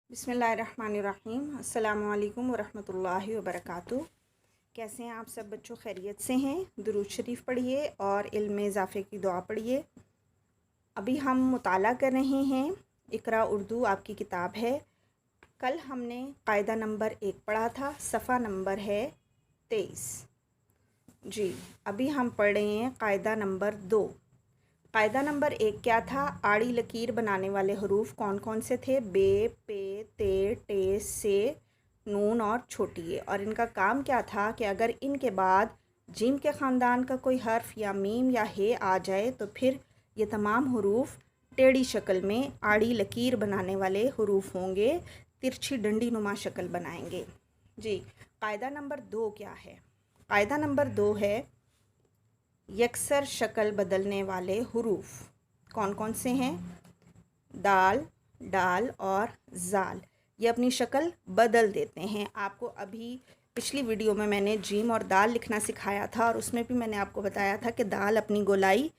बिस्मिल्लाहिर्रहमानिर्रहीम। अस्सलामु अलैकुम वरहमतुल्लाहि वबरकातुहू। कैसे हैं आप सब बच्चों? खैरियत से हैं? दुरूद शरीफ पढ़िए और इल्म में इजाफ़े की दुआ पढ़िए। अभी हम मुताला कर रहे हैं इक़रा उर्दू, आपकी किताब है। कल हमने कायदा नंबर 1 पढ़ा था, सफ़ा नंबर है 23 जी। अभी हम पढ़ रहे हैं कायदा नंबर 2। कायदा नंबर 1 क्या था? आड़ी लकीर बनाने वाले हरूफ कौन कौन से थे? बे, पे, ते, टे, से, नून और छोटी ए। और इनका काम क्या था कि अगर इनके बाद जिम के ख़ानदान का कोई हर्फ या मीम या हे आ जाए तो फिर ये तमाम हरूफ टेढ़ी शक्ल में आड़ी लकीर बनाने वाले हरूफ होंगे, तिरछी डंडी नुमा शक्ल बनाएंगे जी। कायदा नंबर 2 क्या है? कायदा नंबर 2 है यकसर शक्ल बदलने वाले हरूफ। कौन कौन से हैं? दाल, डाल और जाल। ये अपनी शक्ल बदल देते हैं। आपको अभी पिछली वीडियो में मैंने जीम और दाल लिखना सिखाया था और उसमें भी मैंने आपको बताया था कि दाल अपनी गोलाई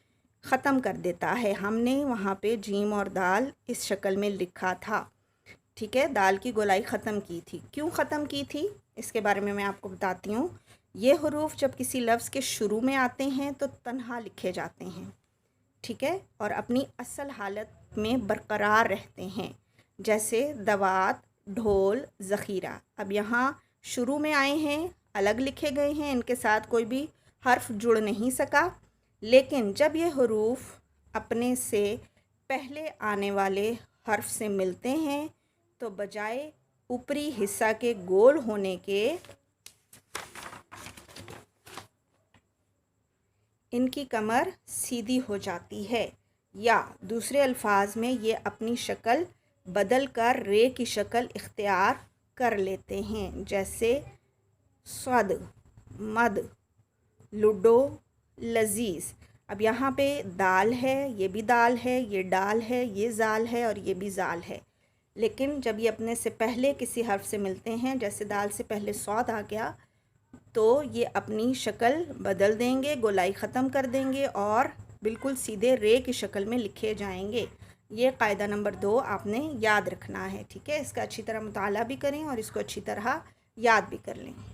ख़त्म कर देता है। हमने वहाँ पे जीम और दाल इस शक्ल में लिखा था, ठीक है। दाल की गोलाई ख़त्म की थी। क्यों ख़त्म की थी इसके बारे में मैं आपको बताती हूँ। ये हरूफ जब किसी लफ्ज़ के शुरू में आते हैं तो तन्हा लिखे जाते हैं, ठीक है, और अपनी असल हालत में बरकरार रहते हैं। जैसे दवात, ढोल, ज़ख़ीरा। अब यहाँ शुरू में आए हैं, अलग लिखे गए हैं, इनके साथ कोई भी हर्फ जुड़ नहीं सका। लेकिन जब ये हरूफ अपने से पहले आने वाले हर्फ से मिलते हैं तो बजाय ऊपरी हिस्सा के गोल होने के इनकी कमर सीधी हो जाती है, या दूसरे अल्फाज में ये अपनी शक्ल बदल कर रे की शक्ल इख्तियार कर लेते हैं। जैसे सद, मद, लूडो, लजीज़। अब यहाँ पे दाल है, ये भी दाल है, ये डाल है, ये जाल है और ये भी जाल है। लेकिन जब ये अपने से पहले किसी हर्फ से मिलते हैं, जैसे दाल से पहले सौद आ गया, तो ये अपनी शक्ल बदल देंगे, गोलाई ख़त्म कर देंगे और बिल्कुल सीधे रे की शक्ल में लिखे जाएंगे। ये कायदा नंबर 2 आपने याद रखना है, ठीक है। इसका अच्छी तरह मुताला भी करें और इसको अच्छी तरह याद भी कर लें।